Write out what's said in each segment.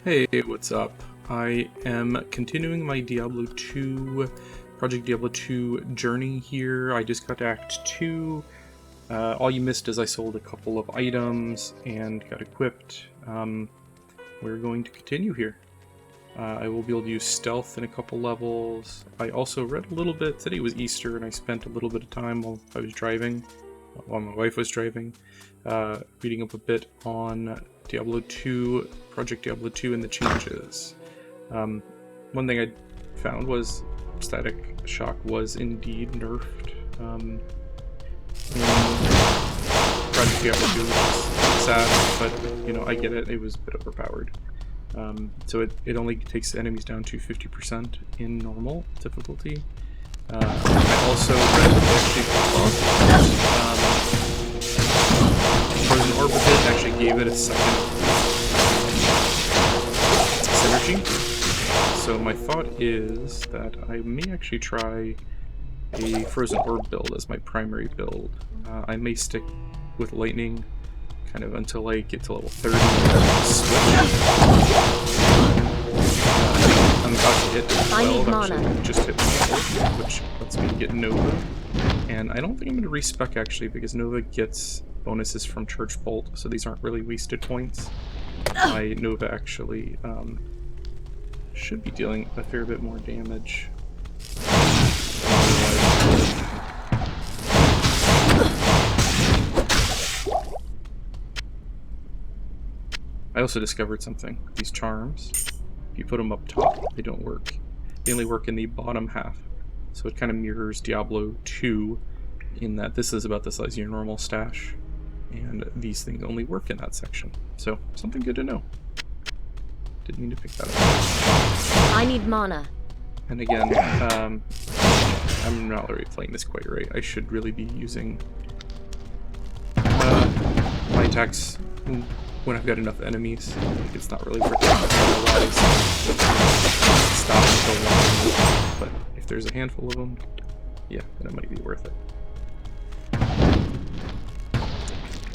Hey, what's up? I am continuing my Project Diablo 2 journey here. I just got to Act 2. All you missed is I sold a couple of items and got equipped. We're going to continue here. I will be able to use stealth in a couple levels. I also read a little bit. Today was Easter and I spent a little bit of time while I was driving, while my wife was driving, reading up a bit on Diablo 2, Project Diablo 2 and the changes. One thing I found was static shock was indeed nerfed in Project Diablo 2, which is sad, but you know, I get it, it was a bit overpowered. So it only takes enemies down to 50% in normal difficulty. I also read that Frozen Orbit actually gave it a second synergy. So my thought is that I may actually try a Frozen Orb build as my primary build. I may stick with Lightning kind of until I get to level 30 and switch. I'm about to hit 12, actually, just hit 12, which lets me get Nova. And I don't think I'm going to respec actually, because Nova gets bonuses from Church Bolt, so these aren't really wasted points. My Nova actually should be dealing a fair bit more damage. I also discovered something. These charms, if you put them up top, they don't work. They only work in the bottom half. So it kind of mirrors Diablo 2 in that this is about the size of your normal stash, and these things only work in that section. So, something good to know. Didn't mean to pick that up. I need mana. And again, I'm not really playing this quite right. I should really be using my attacks when I've got enough enemies. Like, it's not really worth it otherwise. Stop until one. But if there's a handful of them, yeah, then it might be worth it.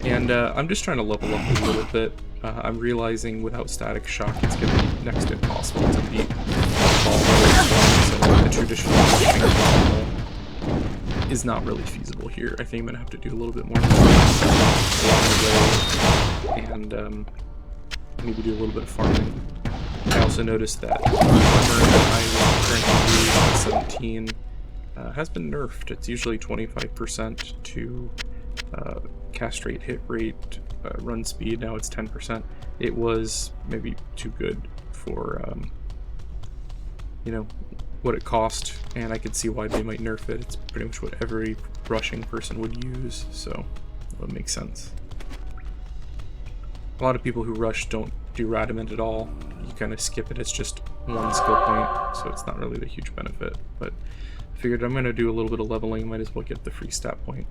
And I'm just trying to level up a little bit. I'm realizing without static shock, it's going to be next to impossible to beat all so the traditional pushing is not really feasible here. I think I'm going to have to do a little bit more along the way and maybe do a little bit of farming. I also noticed that the armor that I was currently using at 17 has been nerfed. It's usually 25% to cast rate, hit rate, run speed. Now it's 10%. It was maybe too good for you know, what it cost, and I could see why they might nerf it. It's pretty much what every rushing person would use, so it would make sense. A lot of people who rush don't do Radamant at all. You kind of skip it. It's just one skill point, so it's not really the huge benefit. But I figured I'm going to do a little bit of leveling. Might as well get the free stat point.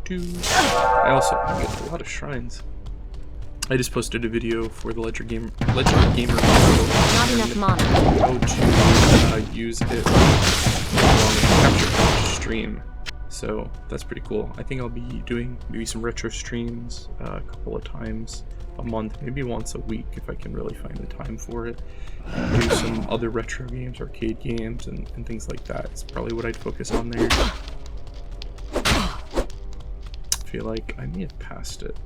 I also get a lot of shrines. I just posted a video for the Ledger Gamer Not enough mana. How to use it on capture stream. So that's pretty cool. I think I'll be doing maybe some retro streams a couple of times a month, maybe once a week if I can really find the time for it. And do some other retro games, arcade games, and things like that. It's probably what I'd focus on there. I feel like I may have passed it.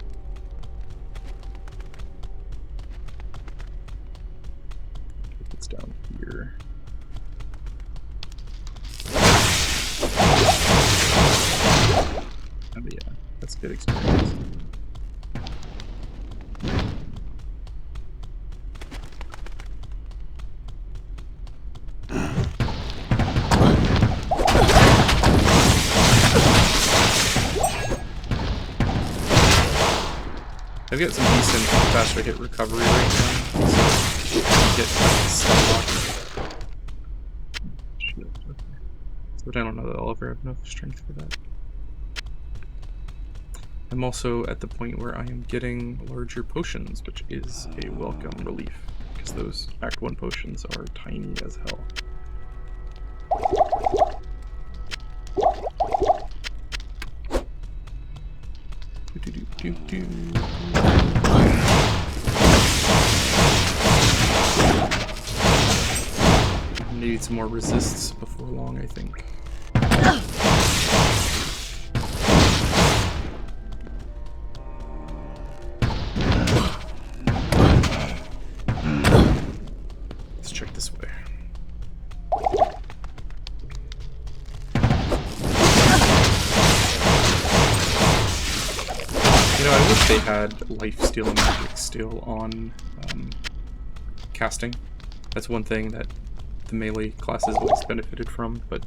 It's down here. Oh yeah, that's good experience. I've got some decent faster hit recovery right now, so get stuck. But I don't know that I'll ever have enough strength for that. I'm also at the point where I am getting larger potions, which is a welcome relief, because those Act 1 potions are tiny as hell. Do. Need some more resists before long, I think. Let's check this way. You know, I wish they had life steal and magic still on casting. That's one thing that the melee classes always benefited from, but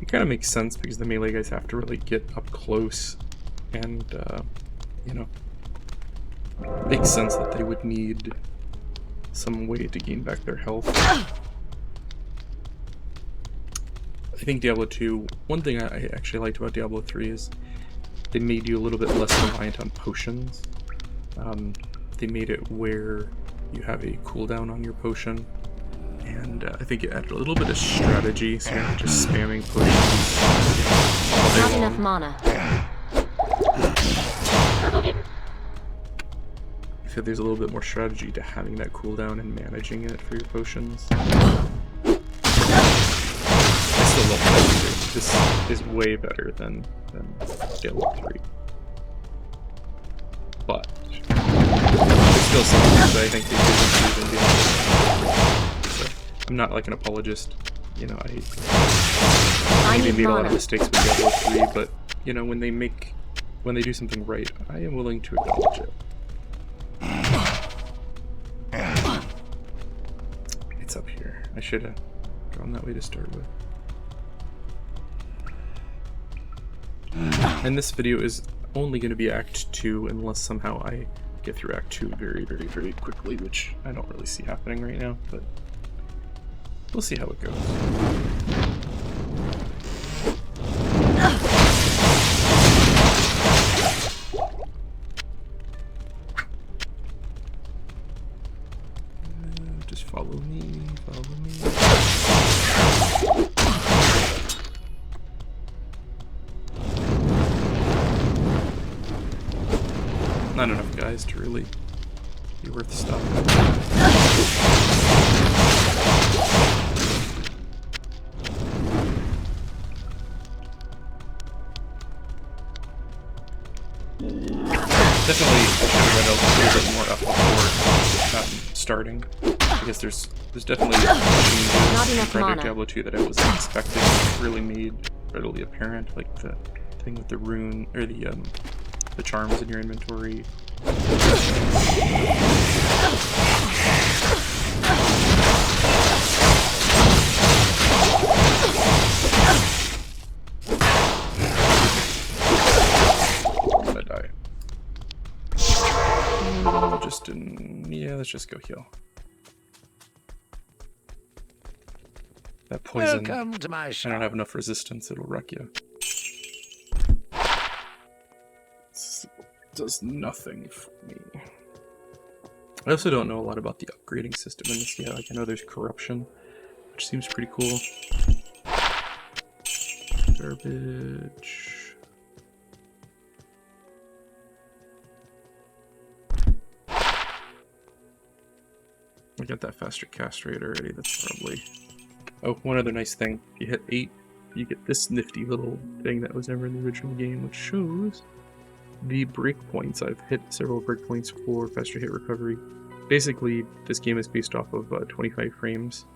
it kind of makes sense because the melee guys have to really get up close, and you know, makes sense that they would need some way to gain back their health. I think Diablo 2, one thing I actually liked about Diablo 3 is they made you a little bit less reliant on potions. They made it where you have a cooldown on your potion, and I think it added a little bit of strategy, so you're not just spamming potions all day Not long. enough mana. I feel there's a little bit more strategy to having that cooldown and managing it for your potions. I still love Diablo 3. This is way better than Diablo 3. But there's still some things that I think they did improve in Diablo 3. So I'm not like an apologist. You know, I think they made a lot of mistakes with Diablo 3, but you know, when they do something right, I am willing to acknowledge it. It's up here. I should have gone that way to start with. And this video is only going to be Act 2 unless somehow I get through Act 2 very, very, very quickly, which I don't really see happening right now, but we'll see how it goes. Just follow me, follow me. Not enough guys to really be worth stopping. Definitely should have read a little bit more up before starting, because there's definitely changes in Project Diablo 2 that I wasn't expecting, really made readily apparent, like the thing with the rune, or the charms in your inventory. I'm gonna die. Yeah, let's just go heal. That poison, Welcome to my shop. I don't have enough resistance, it'll wreck you. Does nothing for me. I also don't know a lot about the upgrading system in this yet. Like, I know there's corruption, which seems pretty cool. Garbage. I got that faster cast rate already. That's probably... Oh, one other nice thing. If you hit 8, you get this nifty little thing that was never in the original game, which shows the breakpoints. I've hit several breakpoints for faster hit recovery. Basically, this game is based off of 25 frames,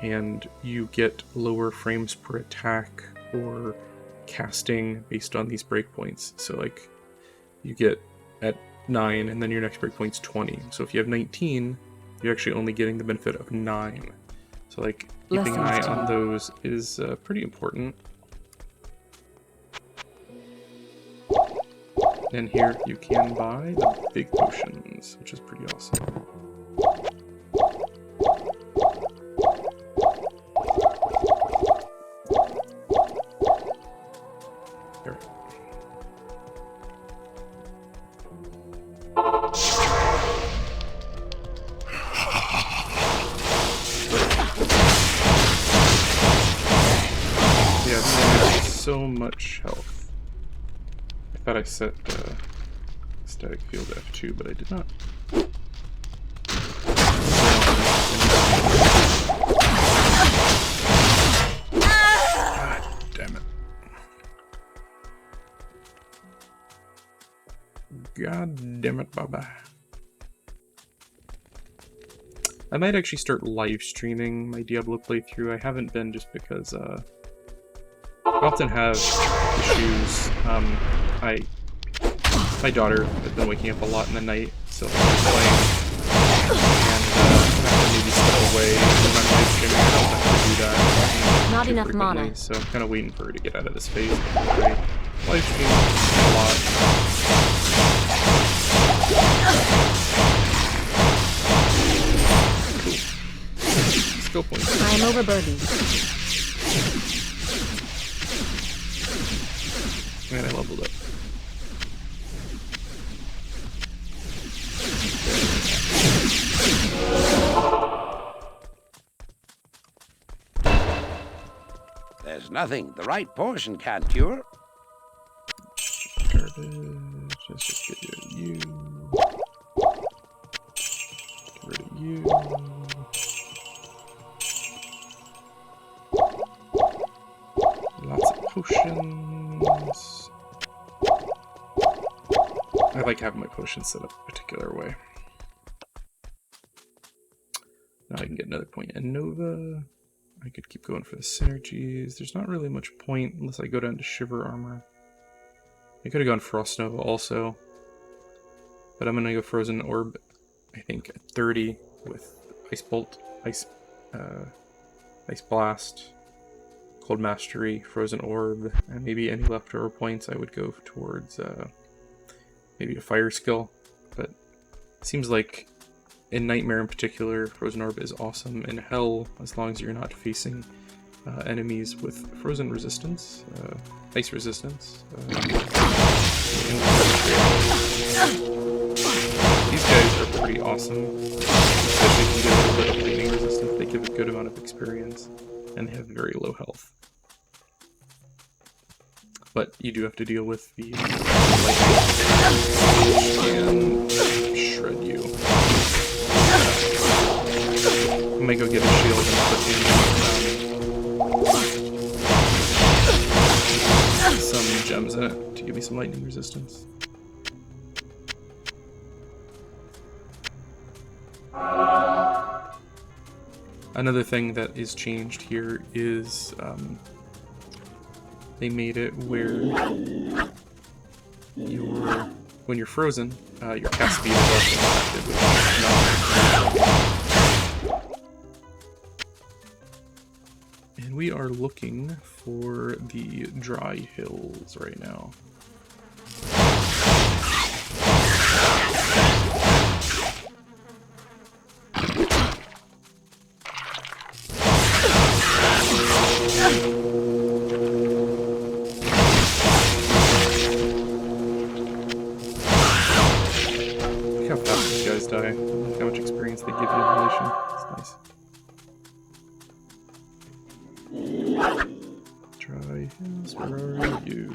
and you get lower frames per attack or casting based on these breakpoints. So, like, you get at 9, and then your next breakpoint's 20. So if you have 19, you're actually only getting the benefit of 9. So, like, keeping an eye on those is pretty important. And here you can buy the big potions, which is pretty awesome. There. Yeah, so much health. I thought I set static field F2, but I did not. God damn it. God damn it, bye-bye. I might actually start live streaming my Diablo playthrough. I haven't been just because I often have issues. My daughter has been waking up a lot in the night, so I'm playing, and I have to maybe step away from my live streaming. I don't have to do that Not too enough frequently, mana. so I'm kind of waiting for her to get out of this phase. I live stream a lot. Skill points. I am overburdened. And I leveled up. There's nothing the right portion can't cure. Garbage. Let's just get rid of you. Get rid of you. Lots of potions. I like having my potions set up a particular way. Now I can get another point in Nova. I could keep going for the synergies. There's not really much point unless I go down to Shiver Armor. I could have gone Frost Nova also. But I'm going to go Frozen Orb, I think, at 30 with Ice Bolt, Ice Blast, Cold Mastery, Frozen Orb, and maybe any leftover points I would go towards maybe a Fire skill. But it seems like in Nightmare in particular, Frozen Orb is awesome. In Hell, as long as you're not facing enemies with Frozen Resistance, Ice Resistance. These guys are pretty awesome. Especially if you get a little bit of lightning resistance, they give a good amount of experience, and they have very low health. But you do have to deal with the lightning, which can shred you. I might go get a shield and put in some gems in it to give me some lightning resistance. Another thing that is changed here is they made it where when you're frozen, your cast speed is also impacted, which is not. And we are looking for the dry hills right now. Look how fast these guys die. Look how much experience they give you in relation. It's nice. Dry hills, where are you?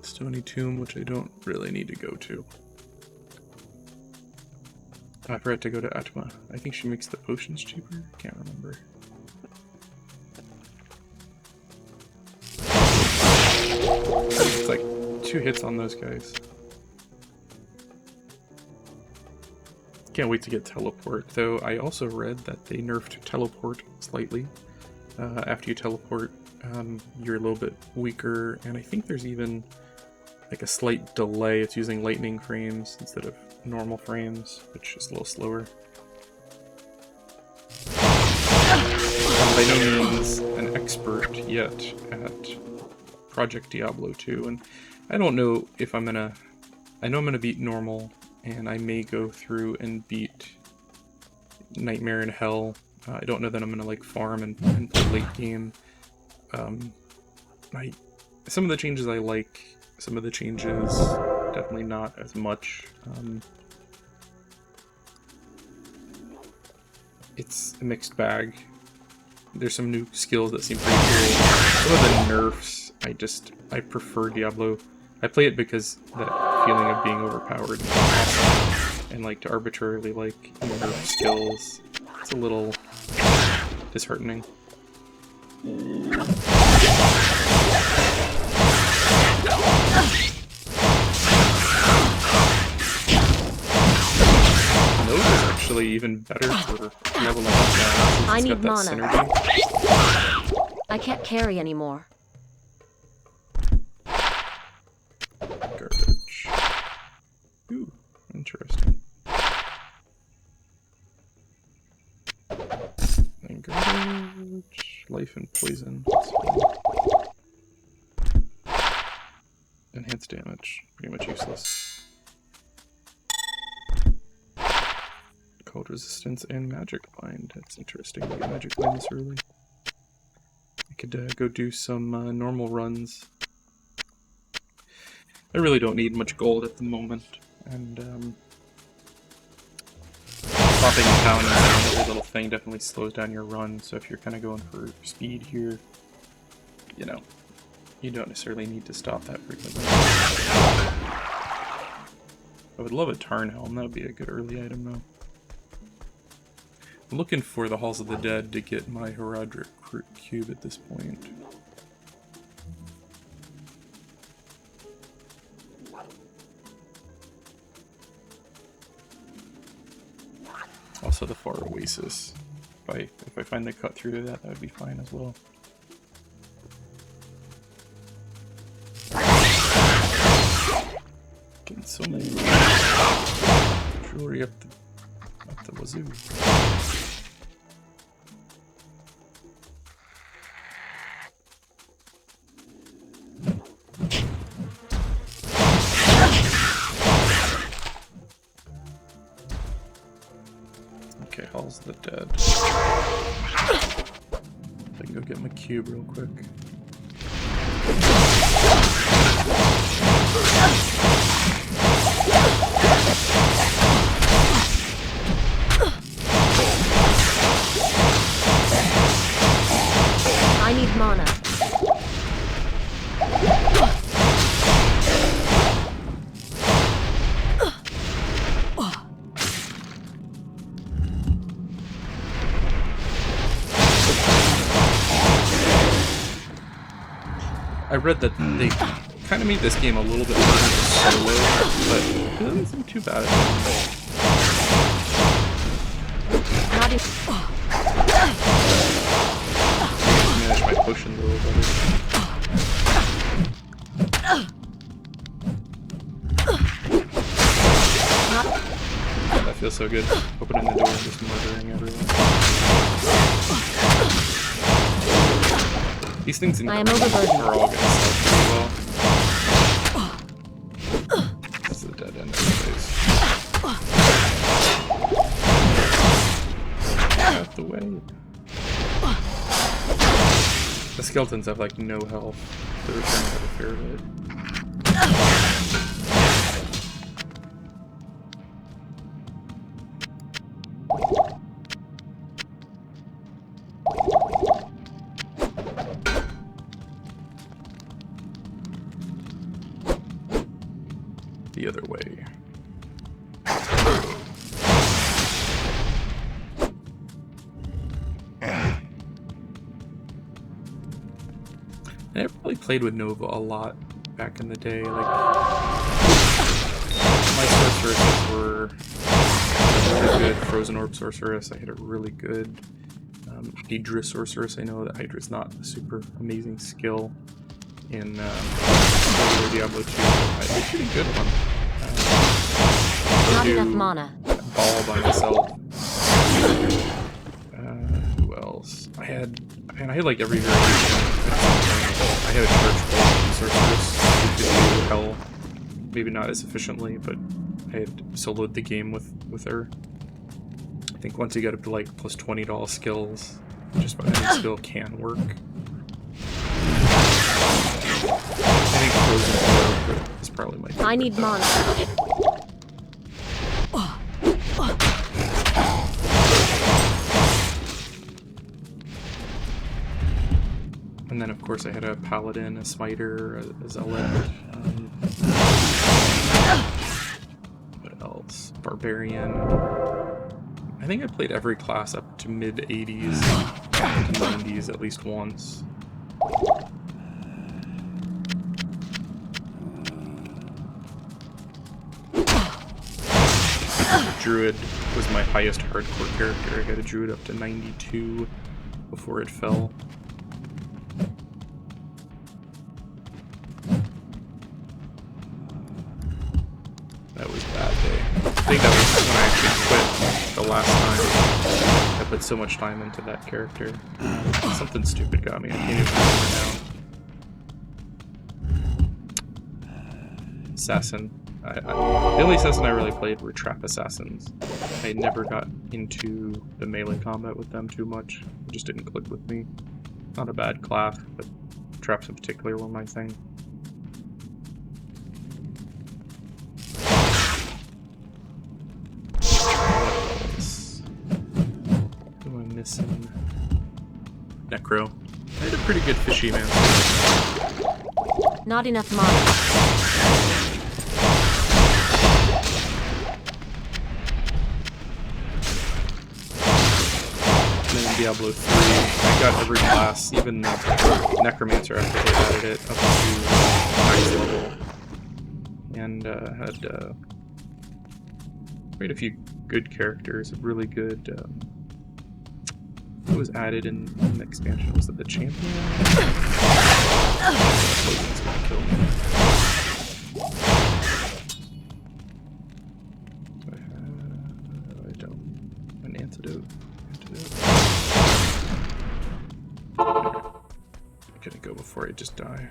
Stony Tomb, which I don't really need to go to. I forgot to go to Atma. I think she makes the potions cheaper? Can't remember. It's like 2 hits on those guys. Can't wait to get Teleport, though I also read that they nerfed Teleport slightly. After you teleport, you're a little bit weaker, and I think there's even like a slight delay. It's using lightning frames instead of normal frames, which is a little slower. I'm by no means an expert yet at Project Diablo 2, and I don't know if I'm gonna... I know I'm gonna beat normal, and I may go through and beat Nightmare in Hell. I don't know that I'm gonna like farm and play late game. Some of the changes I like, some of the changes definitely not as much. It's a mixed bag. There's some new skills that seem pretty cool. Some of the nerfs, I prefer Diablo. I play it because that feeling of being overpowered and like to arbitrarily like nerf skills, it's a little disheartening. Node is actually even better for leveling up now. I need got that mana. synergy. I can't carry anymore. Garbage. Ooh, interesting. And garbage. Life and poison. That's fine. Enhanced damage. Pretty much useless. Cold resistance and magic bind. That's interesting to get magic bind this early. I could go do some normal runs. I really don't need much gold at the moment, and popping a town and every little thing definitely slows down your run, so if you're kind of going for speed here, you know, you don't necessarily need to stop that frequently. I would love a Tarn Helm, that would be a good early item though. I'm looking for the Halls of the Dead to get my Herodric Cube at this point. Also the Far Oasis. If I find the cut through to that, that would be fine as well. Getting so many jewelry up the wazoo. Okay, Halls of the Dead. I can go get my cube real quick. I need mana. I read that they kind of made this game a little bit harder to solo, but it doesn't seem too bad at all. Not even. Manage my potions a little better. That feels so good. Opening the door and just murdering everyone. These things in I am overburdened. are all gonna sell pretty well. That's the dead end of the face. Out the way. The skeletons have like no health. They're trying to have a fair hit. The other way. I never really played with Nova a lot back in the day. Like my sorceresses were really good. Frozen Orb Sorceress, I had a really good Hydra Sorceress. I know that Hydra's not a super amazing skill in Diablo 2. It's a pretty good one. Not enough mana. Ball by myself. Who else? I had like every variation. I had a Church Sorceress who could do hell. Maybe not as efficiently, but I had soloed the game with her. I think once you get up to like plus $20 skills, just about any skill can work. I think Frozen Arrow is probably my favorite. I need mana. And then, of course, I had a Paladin, a Smiter, a Zealot. What else? Barbarian. I think I played every class up to mid-80s to 90s at least once. Druid was my highest hardcore character. I had a Druid up to 92 before it fell. That was a bad day. I think that was when I actually quit the last time. I put so much time into that character. Something stupid got me. I can't even remember now. Assassin. The only assassin I really played were trap assassins. I never got into the melee combat with them too much. It just didn't click with me. Not a bad class, but traps in particular were my thing. What else? Who am I missing? Necro. I had a pretty good fishy man. Not enough mana. Diablo 3, I got every class, even Necromancer after they added it up to max level. And had quite a few good characters, really good. What was added in the expansion? Was it the champion? Poison's gonna kill me. I don't. An antidote. I'm gonna go before I just die.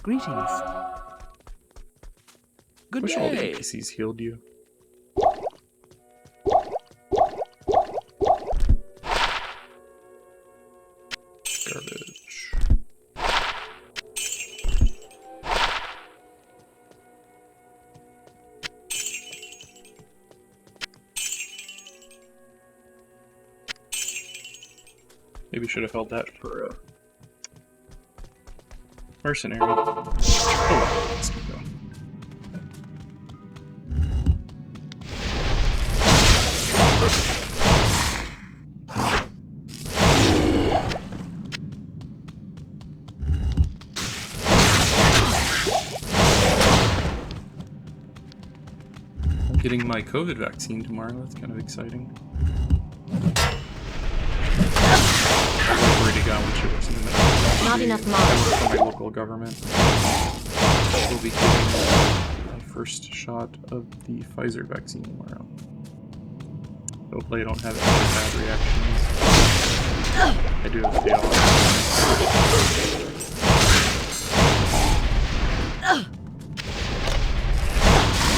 Greetings. Good Wish all the day. NPCs healed you. Garbage. Maybe should have held that for a mercenary. Oh well, let's keep going. I'm getting my COVID vaccine tomorrow. That's kind of exciting. To go when she works in the middle. Not enough I mana. work for my local government. We'll be getting my first shot of the Pfizer vaccine tomorrow. Hopefully I don't have any bad reactions. I do have the day off.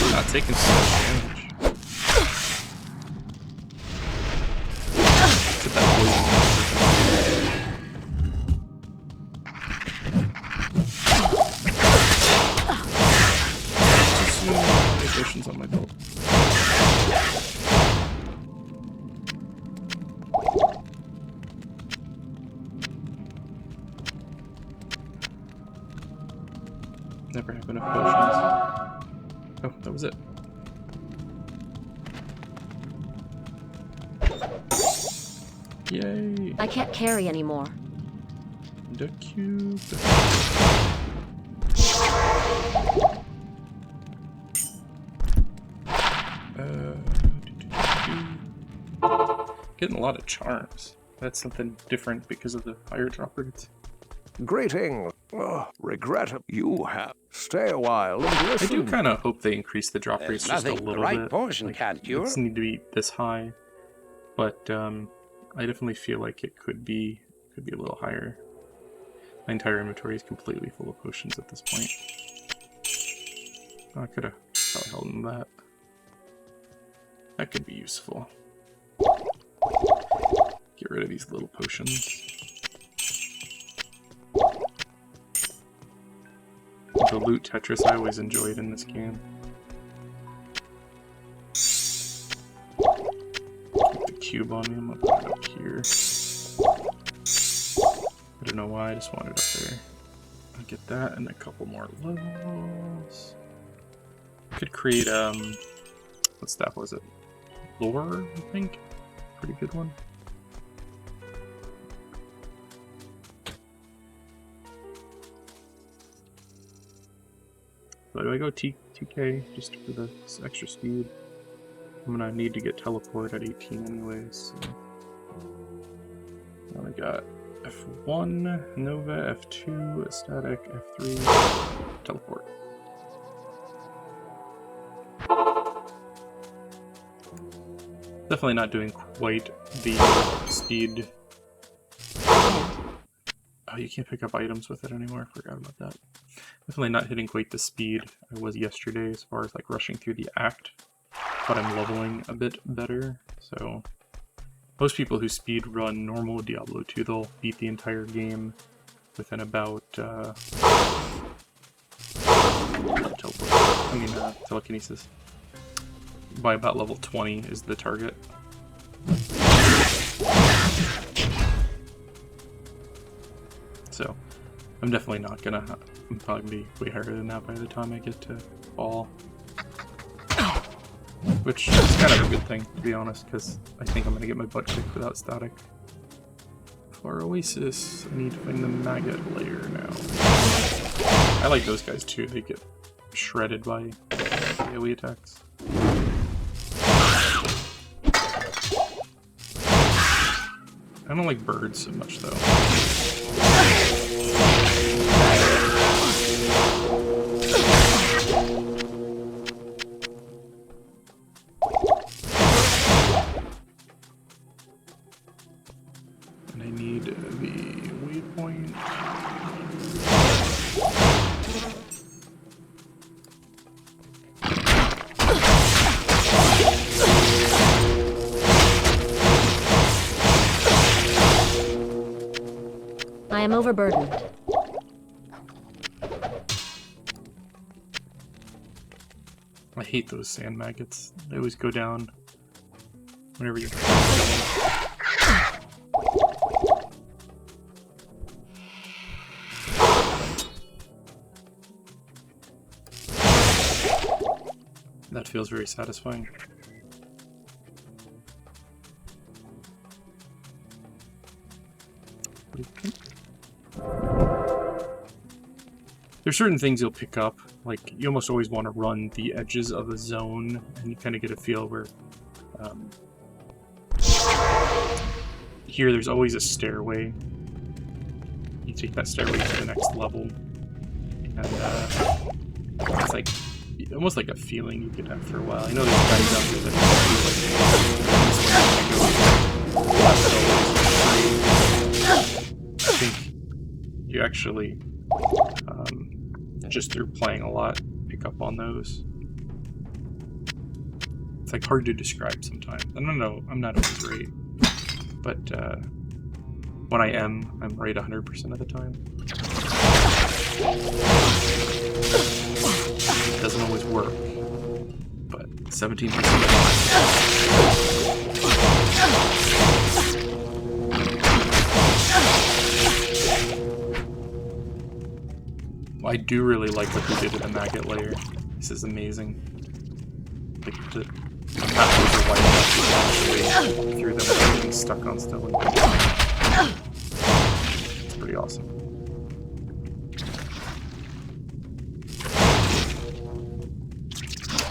I'm not taking so much damage. Look at that poison. Potions on my belt. Never have enough potions. Oh, that was it. Yay! I can't carry anymore. The cube. Getting a lot of charms. That's something different because of the higher drop rates. Greetings. Regret you have. Stay a while and I listen. do kind of hope they increase the drop There's rates just a nothing the little right bit. portion can't cure. It doesn't need to be this high, but I definitely feel like it could be a little higher. My entire inventory is completely full of potions at this point. Oh, I could have probably held in that. That could be useful. Get rid of these little potions. the loot Tetris I always enjoyed in this game. Keep the cube on me, I'm gonna put it up here. I don't know why, I just want it up there. I'll get that and a couple more levels. Could create, what staff was it? Lore, I think? Pretty good one. So do I go 2K just for this extra speed? I'm gonna need to get teleport at 18 anyways. So. Now I got F1, Nova, F2, Static, F3, teleport. Definitely not doing quite the speed. Oh, you can't pick up items with it anymore. I forgot about that. Definitely not hitting quite the speed I was yesterday as far as like rushing through the act, but I'm leveling a bit better. So most people who speed run normal Diablo 2, they'll beat the entire game within about telekinesis. By about level 20 is the target. So I'm definitely not gonna. I'm probably be way higher than that by the time I get to fall. Which is kind of a good thing, to be honest, because I think I'm gonna get my butt kicked without static. For Oasis, I need to find the maggot layer now. I like those guys too, they get shredded by AoE attacks. I don't like birds so much though. And I need the waypoint. I am overburdened. I hate those sand maggots. They always go down whenever you're That feels very satisfying. There's certain things you'll pick up, like you almost always want to run the edges of a zone, and you kind of get a feel where here there's always a stairway. You take that stairway to the next level, and it's like almost like a feeling you get after a while. I know there's guys out there that I think you actually just through playing a lot pick up on those. It's like hard to describe sometimes. I don't know, I'm not always right, but when I am, I'm right 100% of the time. It doesn't always work, but 17%. I do really like what they did with the maggot layer. This is amazing. Like the pathways are wide enough to actually walk through them without getting stuck on stone. It's pretty awesome.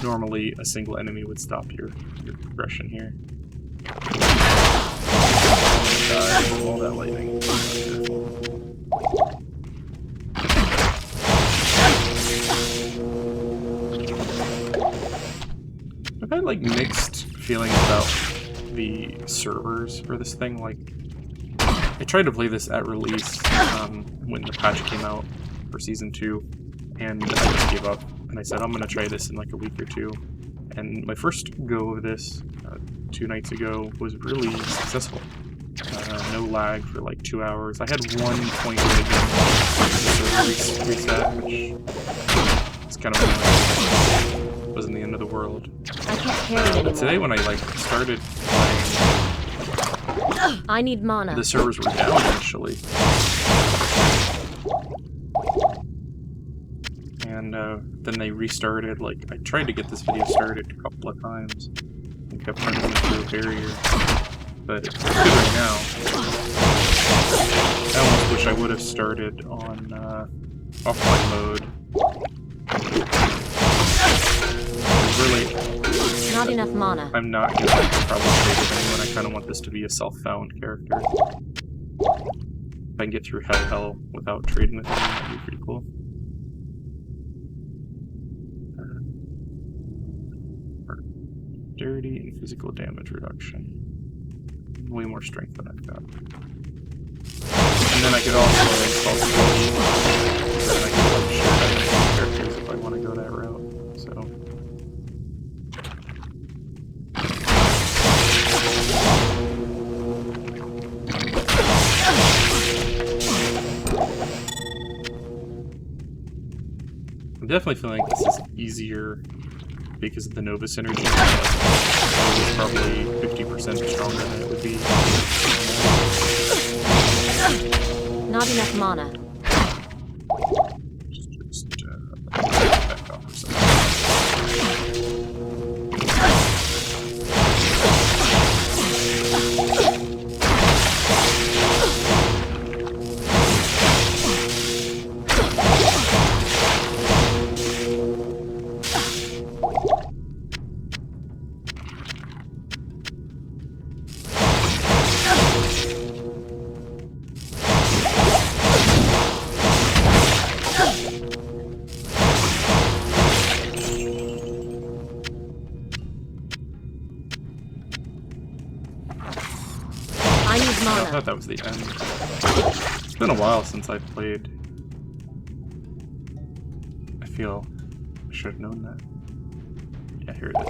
Normally, a single enemy would stop your progression here. All that lightning. I've had like mixed feelings about the servers for this thing. Like, I tried to play this at release when the patch came out for Season 2, and I just gave up. And I said, I'm going to try this in like a week or two. And my first go of this 2 nights ago was really successful. No lag for like 2 hours. I had one point where the server reset, which is kind of annoying. It wasn't the end of the world. I can't carry it anymore. Today when I like started playing, I need mana. the servers were down initially. And then they restarted. Like, I tried to get this video started a couple of times and kept running into a barrier, but it's good right now. I almost wish I would have started on offline mode. Really, Not enough mana. I'm not going to probably trade with anyone. I kind of want this to be a self-found character. If I can get through hell without trading with anyone, that'd be pretty cool. Dirty and physical damage reduction. Way more strength than I've got. And then I could also install skills. Then I can like share characters if I want to go that route. So. I'm definitely feeling like this is easier because of the Nova synergy. It's probably 50% stronger than it would be. Not enough mana. Just back off for a second. I thought that was the end. It's been a while since I've played. I feel I should have known that. Yeah, here it is.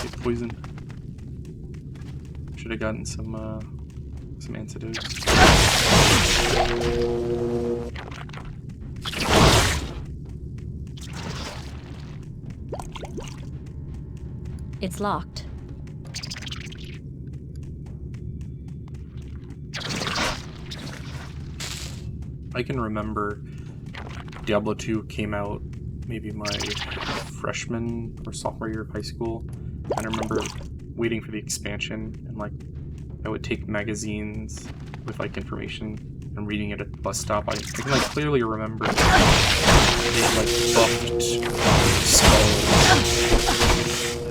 Get poisoned. Should have gotten some antidotes. It's locked. I can remember Diablo 2 came out maybe my freshman or sophomore year of high school, and I remember waiting for the expansion, and like I would take magazines with like information and reading it at the bus stop. I can like clearly remember they like buffed skulls.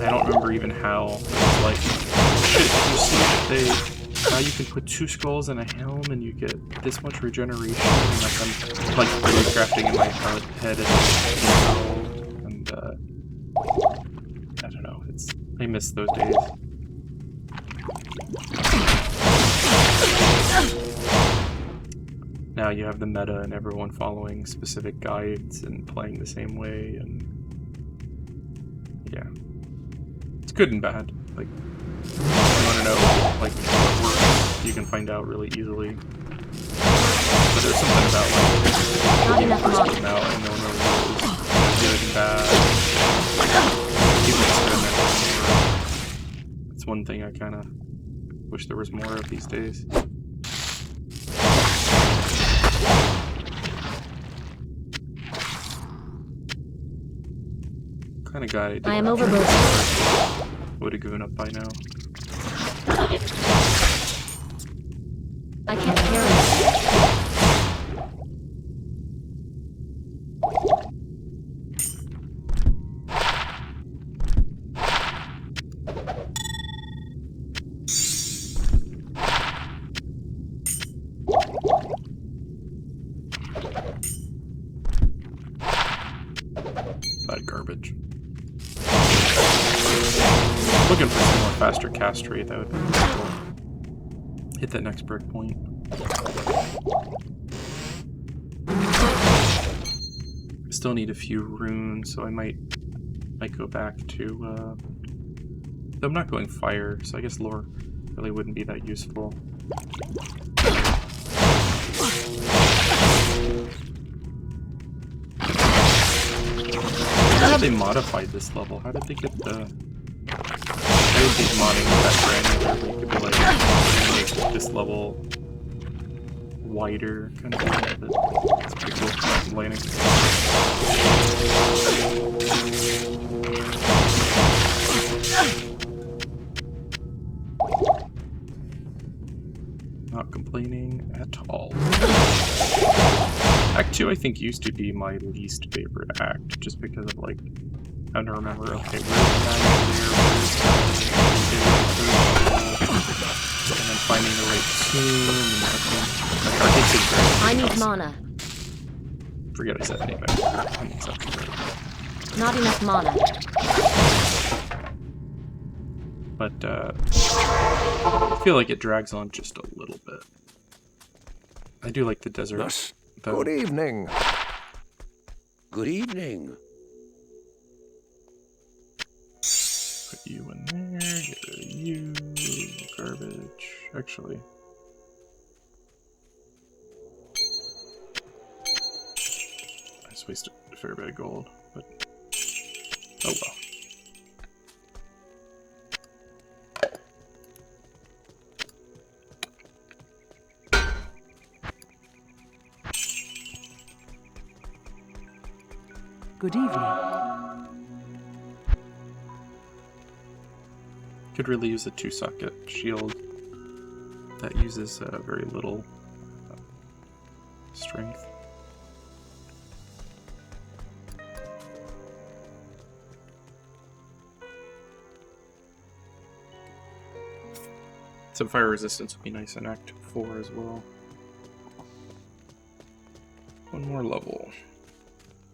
I don't remember even how. It was like, shit, you see that now you can put 2 skulls in a helm and you get this much regeneration, and like I'm like really crafting in my head and I don't know, I miss those days. Now you have the meta and everyone following specific guides and playing the same way, and yeah. It's good and bad. Like, if you want to know like what works, you can find out really easily. But there's something about like when you first come out and no one really knows good and bad. People experiment more. It's one thing I kind of wish there was more of these days. Kind of guy I am overburdened. Would have given up by now. I can't carry it. That garbage. Looking for some more faster cast rate, that would be cool. Hit that next break point. still need a few runes, so I might go back to. Though I'm not going fire, so I guess lore really wouldn't be that useful. I wonder how they modified this level. How did they get the? I didn't think modding was that granular. Where you could be like, make this level wider, kind of thing. But it's pretty cool. Not complaining. Not complaining at all. Act 2, I think, used to be my least favorite act, just because of, like, having to remember, okay, where's the and then finding the right tomb, and everything. I need mana. Forget I said anyway. Not enough mana. But, I feel like it drags on just a little bit. I do like the desert. Yes. Though. Good evening. Good evening. Put you in there, get rid of you, garbage. Actually. I just wasted a fair bit of gold, but oh well. Good evening. Could really use a 2-socket shield that uses very little strength. Some fire resistance would be nice in Act 4 as well. One more level.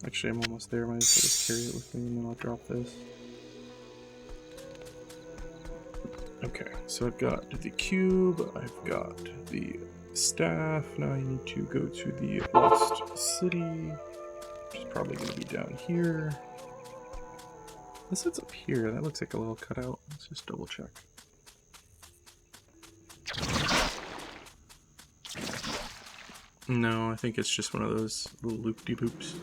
Actually, I'm almost there. Might as well just carry it with me and then I'll drop this. Okay, so I've got the cube, I've got the staff. Now I need to go to the Lost City, which is probably going to be down here. Unless it's up here, that looks like a little cutout. Let's just double check. No, I think it's just one of those little loop-de-loops.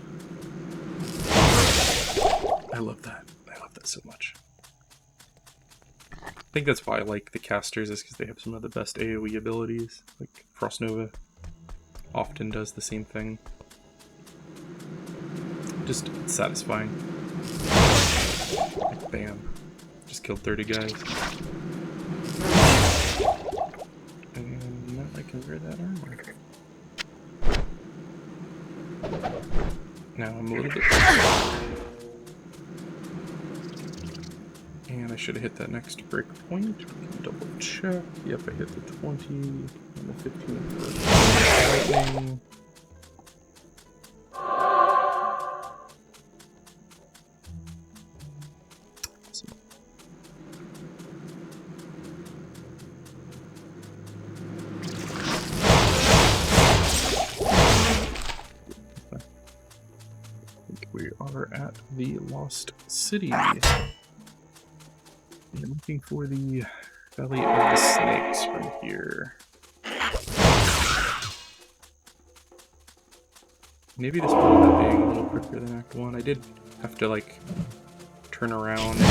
I love that. I love that so much. I think that's why I like the casters, is because they have some of the best AoE abilities. Like Frost Nova often does the same thing. Just satisfying. Like, bam. Just killed 30 guys. And now I can wear that armor. Now I'm a little bit... And I should have hit that next breakpoint. We can double check. Yep, I hit the 20 and the 15 for lightning. Awesome. I think we are at the Lost City. I'm looking for the Valley of the Snakes from here. Maybe this would end up being a little quicker than Act 1. I did have to, like, turn around. So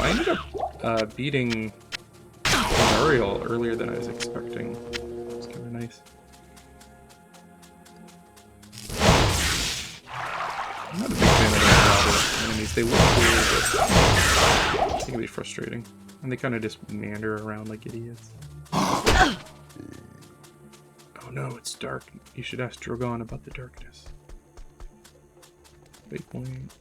I ended up beating Ariel earlier than I was expecting. It's kind of nice. I'm not a big fan of those enemies. They look cool, but it can be frustrating. And they kind of just meander around like idiots. Oh no, it's dark. You should ask Drogon about the darkness. Waypoint.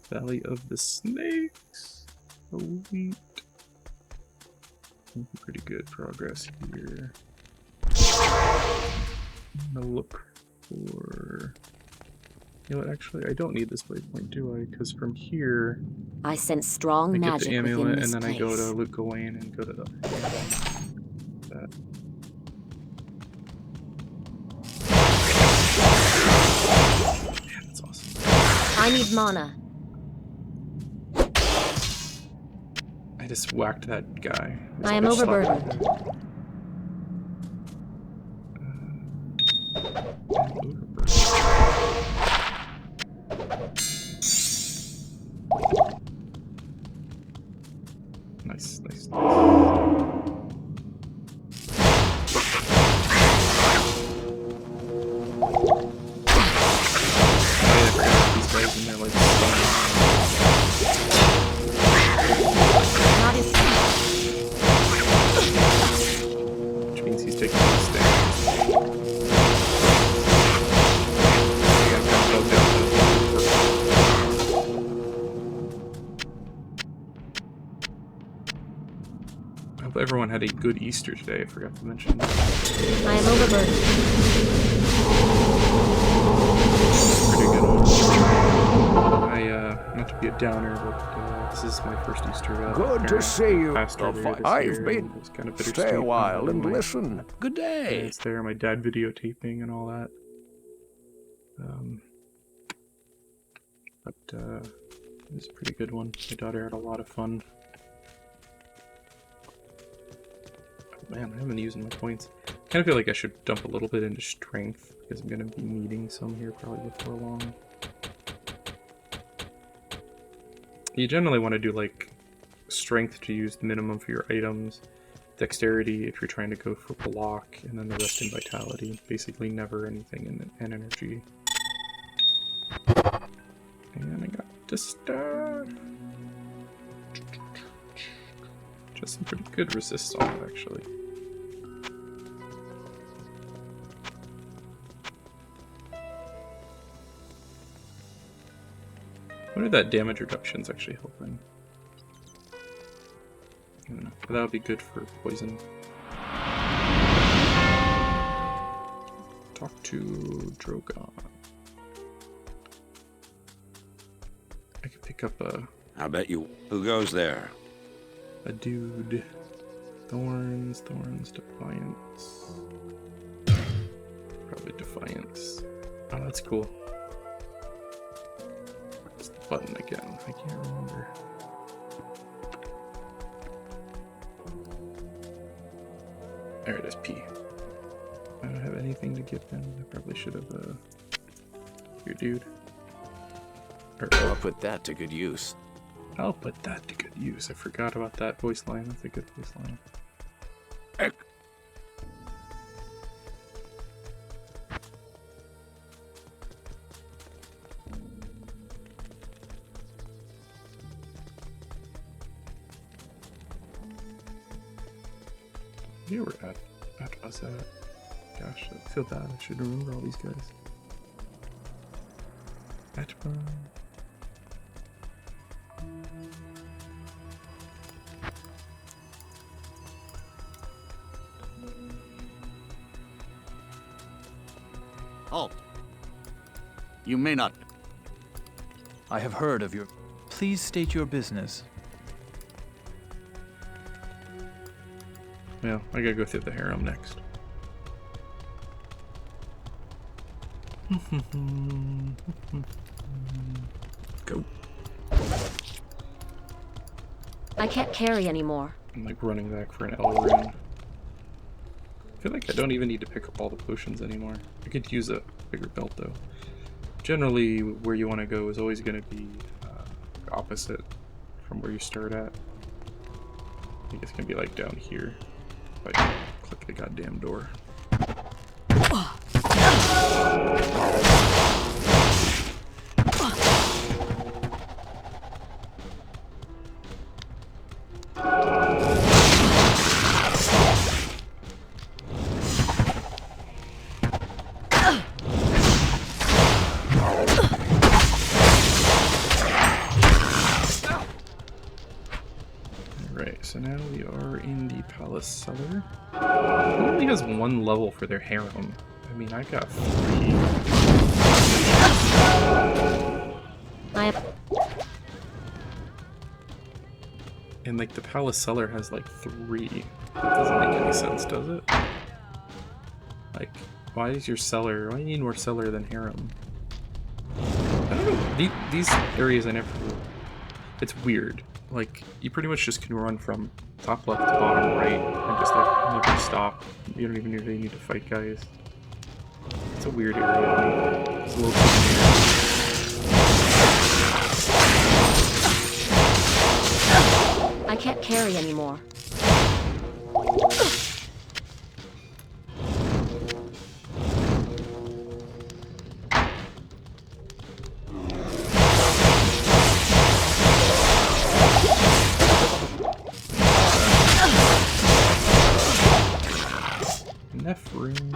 Valley of the Snakes. Sweet. Pretty good progress here. I'm gonna look for You know what, actually, I don't need this waypoint, do I? Because from here, I sense strong I get magic the within amulet, this and then I go place. to Luke Gawain and go to the... that. Yeah, that's awesome. I need mana. I just whacked that guy. I am overburdened. Nice, nice, nice. Not in Which means he's taking a stand. I hope everyone had a good Easter today. I forgot to mention. I am overburdened. Pretty good one. Not to be a downer, but this is my first Easter. Good to see you. Passed earlier this I've year, been. and it was kind of Stay bittersweet. a while and listen. Good day. It's there, my dad videotaping and all that. But it was a pretty good one. My daughter had a lot of fun. Oh, man, I haven't been using my points. I kind of feel like I should dump a little bit into strength because I'm going to be needing some here probably before long. You generally want to do like strength to use the minimum for your items, dexterity if you're trying to go for block, and then the rest in vitality. Basically never anything in energy. And I got disturbed. Just some pretty good resist on it, actually. I wonder if that damage reduction's actually helping. I don't know, but that would be good for poison. Talk to Drogon. I could pick up I bet you. Who goes there? a dude. Thorns, Defiance. Probably Defiance. Oh, that's cool. What's the button again? I can't remember. There it is, P. I don't have anything to give him. I probably should have, your dude. Or, I'll put that to good use. I'll put that to good use. I forgot about that voice line. That's a good voice line. You were at us at. Gosh, I feel bad. I should remember all these guys. Atburn. Halt. You may not. I have heard of your... Please state your business. Well, I gotta go through the harem next. Go. I can't carry anymore. I'm like running back for an L rune. I feel like I don't even need to pick up all the potions anymore. I could use a bigger belt though. Generally, where you want to go is always going to be opposite from where you start at. I think it's going to be like down here. If I click the goddamn door. So now we are in the palace cellar. It only has one level for their harem. I mean, I got 3. And like the palace cellar has like 3. That doesn't make any sense, does it? Like, why is your cellar? Why do you need more cellar than harem? I don't know. These areas I never. It's weird. Like, you pretty much just can run from top left to bottom right and just like never stop. You don't even really need to fight guys. It's a weird area. It's a little too weird. I can't carry anymore. Enough room. I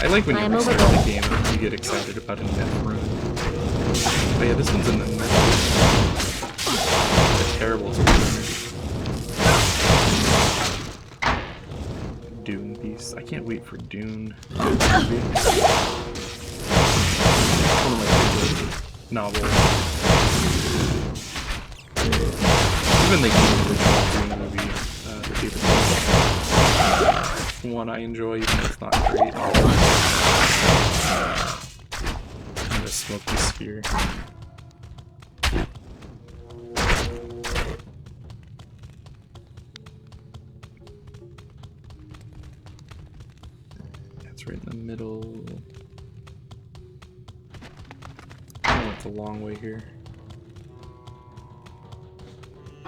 like when you're starting the game and you get excited about enough room. But yeah, this one's in the middle. Terrible Dune Beast. I can't wait for Dune. One of my favorite novels. Even the original Dune movie, the favorite one I enjoy, even if it's not great. And the smoky sphere. Right in the middle. I went the long way here. I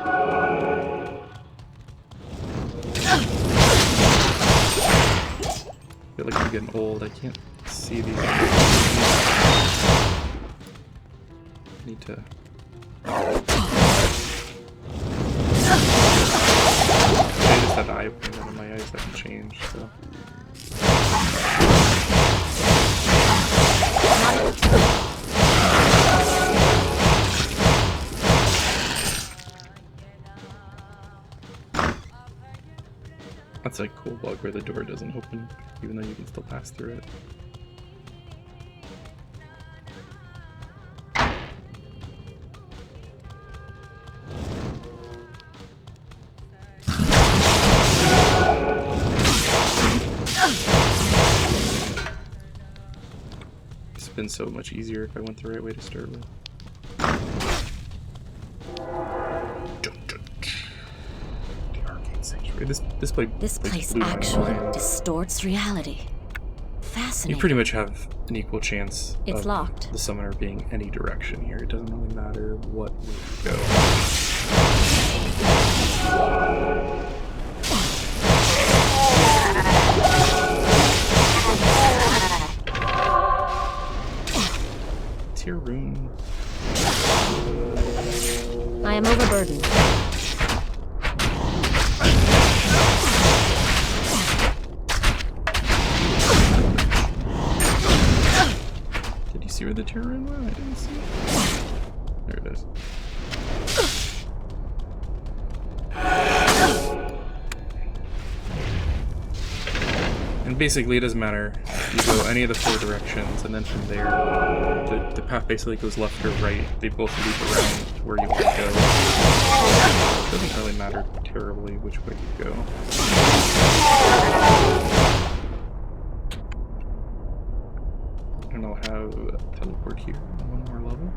feel like I'm getting old. I can't see these. I need to. I just had the eye opening out of my eyes haven't changed, so. That's a cool bug where the door doesn't open, even though you can still pass through it. It's been so much easier if I went the right way to start with. This place actually distorts reality. Fascinating. You pretty much have an equal chance of locked. The summoner being any direction here. It doesn't really matter what way you go. It's your room. I am overburdened. See where the tear room went? I didn't see it. There it is. And basically it doesn't matter. You go any of the 4 directions, and then from there, the path basically goes left or right. They both loop around where you want to go. It doesn't really matter terribly which way you go. And I'll have teleport here on one more level.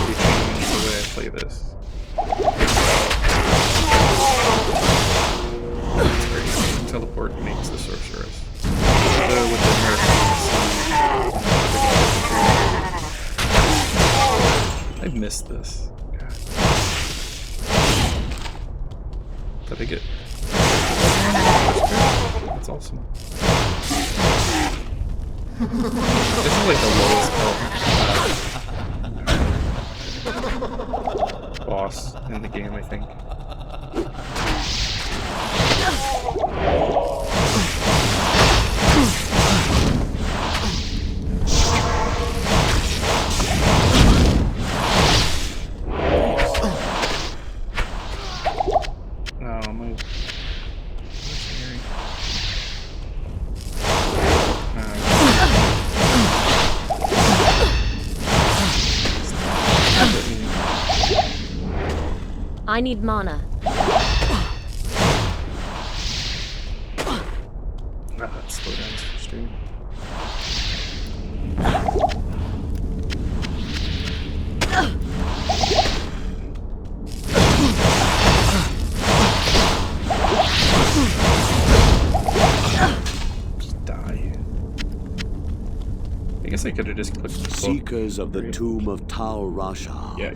We change the way I play this. That's great. Teleport makes the sorceress. With the I've missed this. God. Did I get? That's awesome. This is like the lowest health boss in the game, I think. Oh, my... I need mana. That slowdown's frustrating. Just die. I guess I could have just clicked the book. Seekers of the tomb of Tal Rasha. Yeah.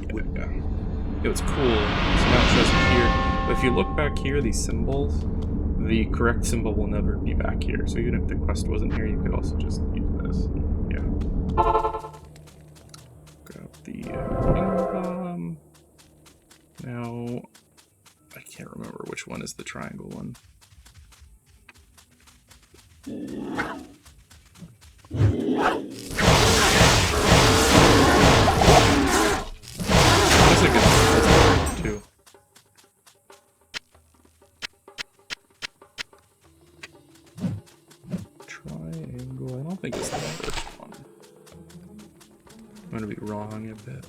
It was cool. So now it shows it here. But if you look back here, these symbols, the correct symbol will never be back here. So even if the quest wasn't here, you could also just use this. Yeah. Grab the ping bomb. Now, I can't remember which one is the triangle one. That's a good too. Triangle. I don't think it's the first one. I'm gonna be wrong a bit.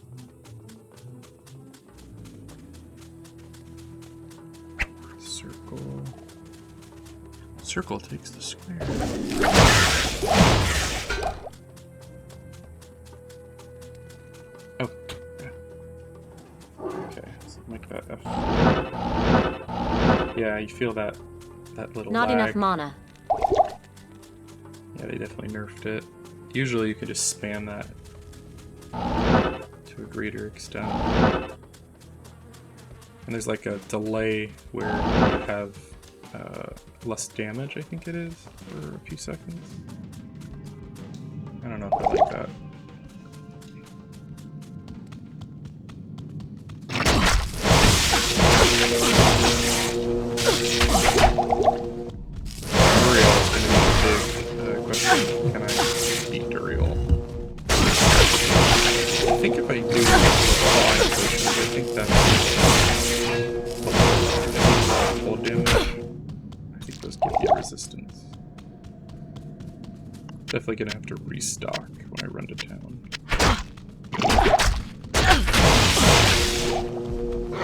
Circle. Circle takes the square. Oh, yeah. Okay, so make that F. Yeah, you feel that little Not lag. enough mana. Yeah, they definitely nerfed it. Usually you could just spam that to a greater extent. And there's like a delay where you have less damage, I think it is, for a few seconds. I don't know if I like that. Duriel is going to be the big question. Can I beat Duriel? I think if I do flying potions, I think that's full damage. I think those give you resistance. Definitely gonna have to restock when I run to town. I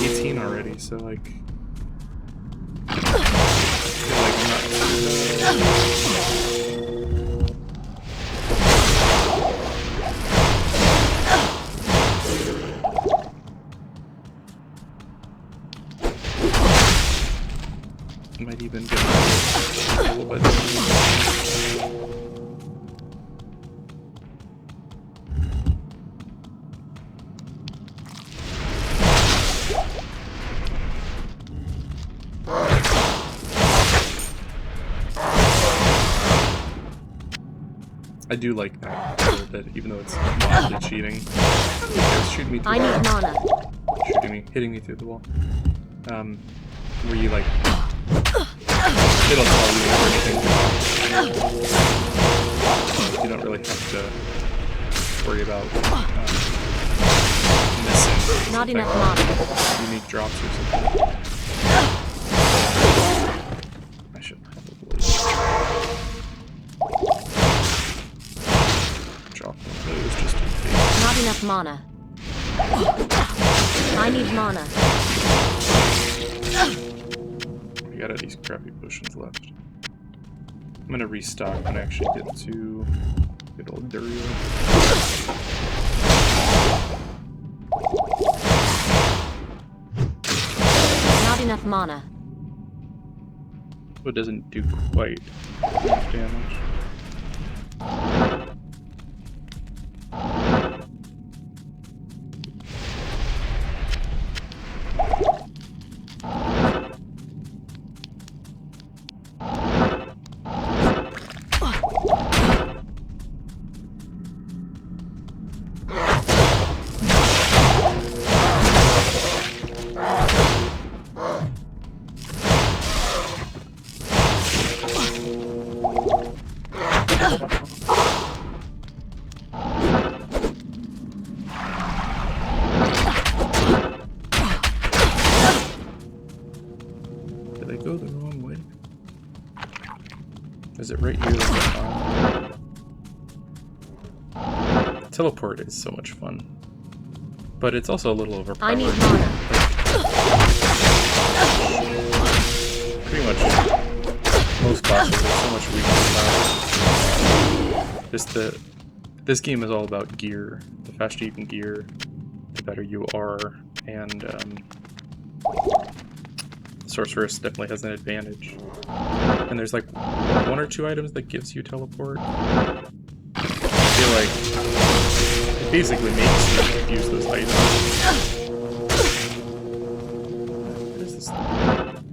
hit 18 already, so like I feel like I'm not might even get a little bit. I do like that a little bit, even though it's mildly cheating. It's shooting me through I need mana. hitting me through the wall. Where you like, it'll tell you everything. You don't really have to worry about missing. Not enough mana. Unique drops or something. I should probably drop one of those just in case. Not enough mana. I need mana. I got all these crappy potions left. I'm gonna restock when I actually get to good old Duriel. Not enough mana. So it doesn't do quite enough damage. Did I go the wrong way? Is it right here the time? Teleport is so much fun. But it's also a little overpowered. I need mana. Like, most classes, there's so much reason. Just this game is all about gear. The faster you can gear, the better you are, and Sorceress definitely has an advantage. And there's like one or two items that gives you teleport. I feel like it basically makes you use those items. What is this thing?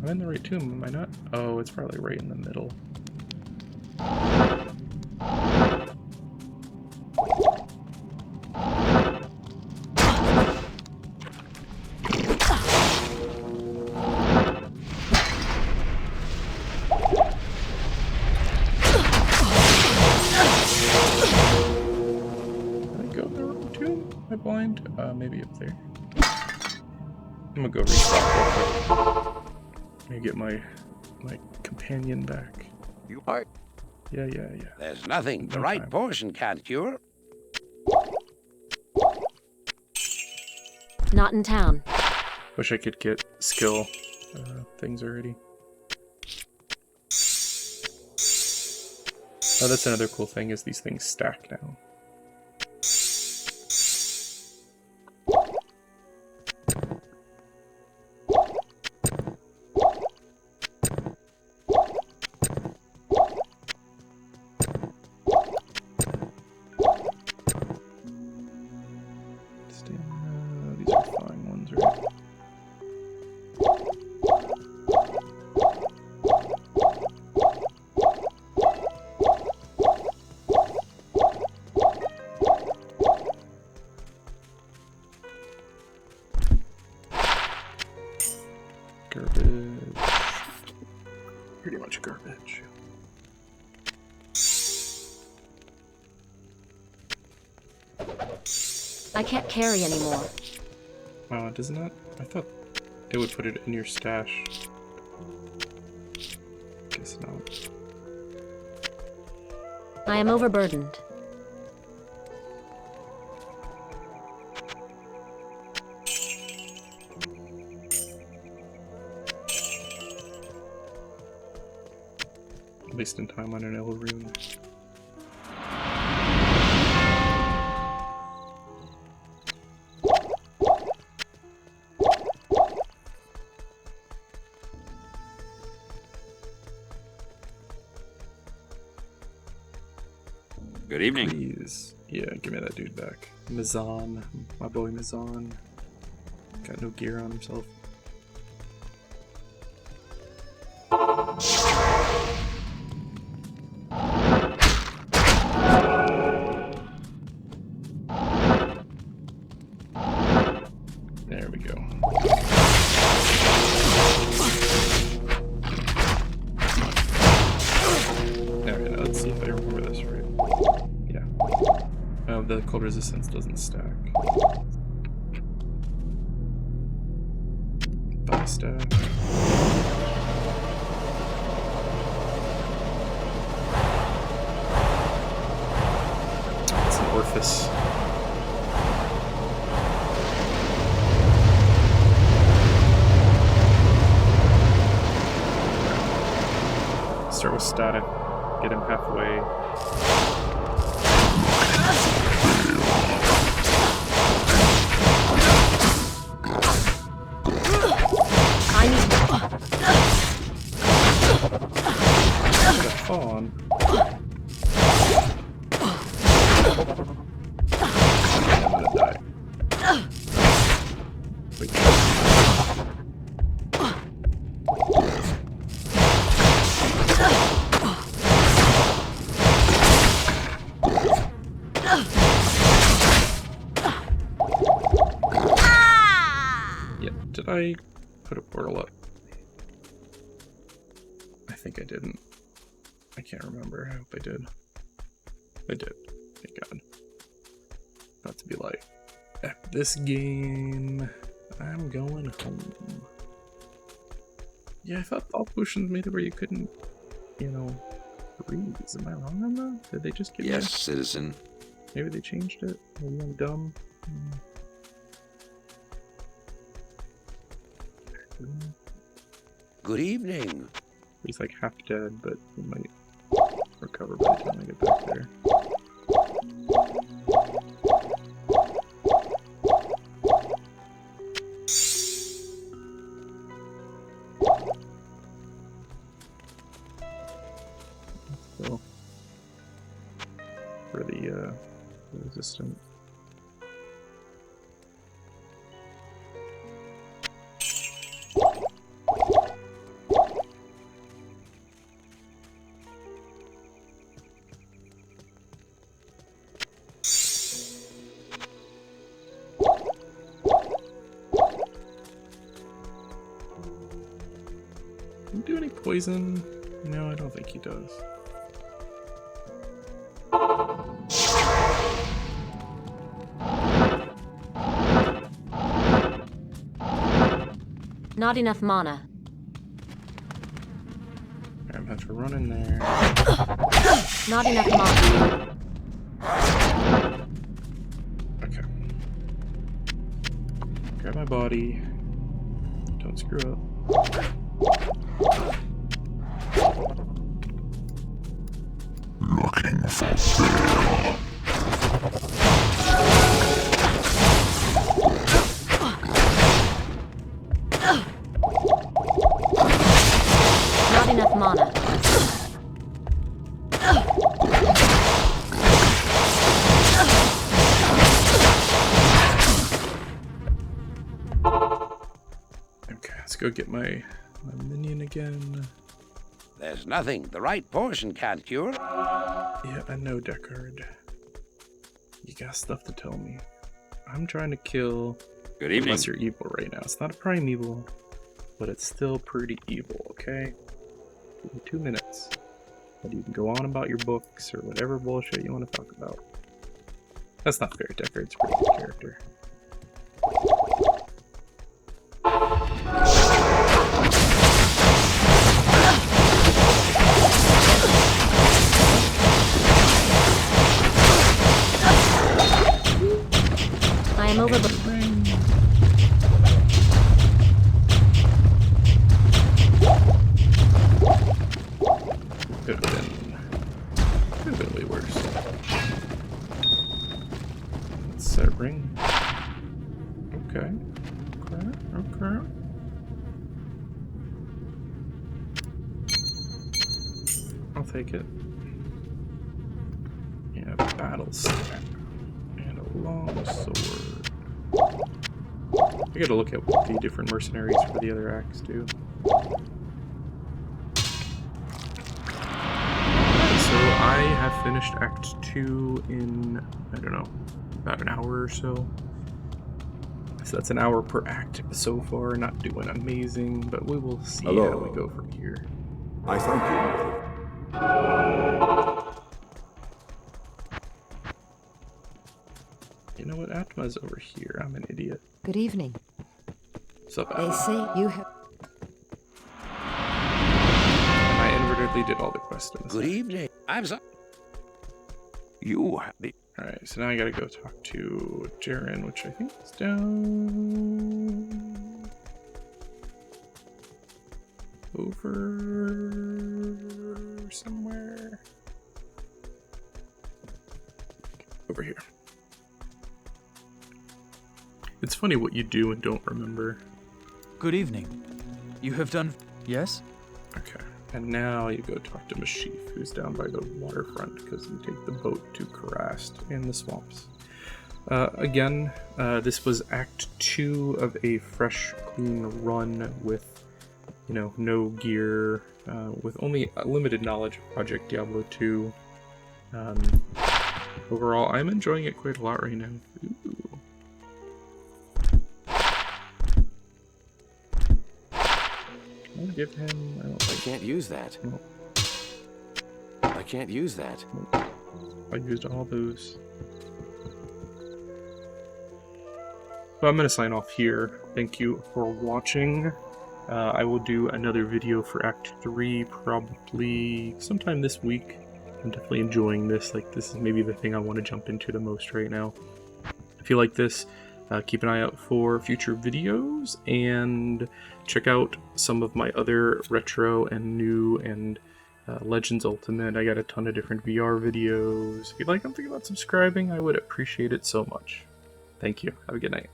I'm in the right tomb, am I not? Oh, it's probably right in the middle. Maybe up there. I'm gonna go restock real quick. Let me get my companion back. You are. Yeah. There's nothing the No right time. portion can't cure. Not in town. Wish I could get skill things already. Oh, that's another cool thing is these things stack now. These are fine ones, right? Garbage. Pretty much garbage. I can't carry anymore. Wow, it does not? I thought it would put it in your stash. Guess not. I am overburdened. Wasting time on an L rune. Good evening. Please. Yeah, give me that dude back. Mizan. My boy Mizan. Got no gear on himself. There we go. Okay, now let's see if I remember this right. Yeah. Oh, the cold resistance doesn't stack. Buy stack. It's an orifice. Start with static. Get him halfway. I need. Get a fawn. I'm gonna die. Wait. Did I put a portal up? I think I didn't. I can't remember. I hope I did. I did. Thank God. About to be like, F this game. I'm going home. Yeah, I thought all potions made it where you couldn't, you know, breathe. Am I wrong on that? Did they just give me Yes, citizen. Maybe they changed it? Maybe I'm dumb. Good evening. He's like half dead, but he might recover by the time I get back there. So, for the resistant. Do any poison? No, I don't think he does. Not enough mana. I'm gonna have to run in there. Not enough mana. Okay. Grab my body. Don't screw up. Looking for fear. Not enough mana. Okay, let's go get my minion again. There's nothing the right portion can't cure. Yeah, I know, Deckard. You got stuff to tell me. I'm trying to kill Good the evening. lesser evil right now. It's not a primeval, but it's still pretty evil, okay? Give me 2 minutes. And you can go on about your books or whatever bullshit you want to talk about. That's not fair, Deckard's a pretty good character. I am over. Could have been way worse. Let's set ring. Okay. Okay. I'll take it. Yeah, battle staff. And a long sword. I gotta look at what the different mercenaries for the other acts do. So I have finished Act 2 in, I don't know, about an hour or so. So that's an hour per act so far, not doing amazing, but we will see Hello. how we go from here. I thank you. You know what, Atma's over here, I'm an idiot. Good evening. What's up, They Atma? say you have... And I inadvertently did all the quests in this. Good evening. I'm sorry. You have the... Alright, so now I gotta go talk to Jaren, which I think is down... over... somewhere... over here. It's funny what you do and don't remember. Good evening. You have done... Yes? Okay, and now you go talk to Meshify, who's down by the waterfront, because you take the boat to Karast in the swamps. Again, this was Act 2 of a fresh, clean run with, you know, no gear, with only a limited knowledge of Project Diablo 2. Overall, I'm enjoying it quite a lot right now. Ooh. I'll give him... I don't I think... can't use that. No. I can't use that. I used all those. So I'm going to sign off here. Thank you for watching. I will do another video for Act 3 probably sometime this week. I'm definitely enjoying this. Like, this is maybe the thing I want to jump into the most right now. If you like this, Keep an eye out for future videos, and check out some of my other retro and new and Legends Ultimate. I got a ton of different VR videos. If you'd like something about subscribing, I would appreciate it so much. Thank you. Have a good night.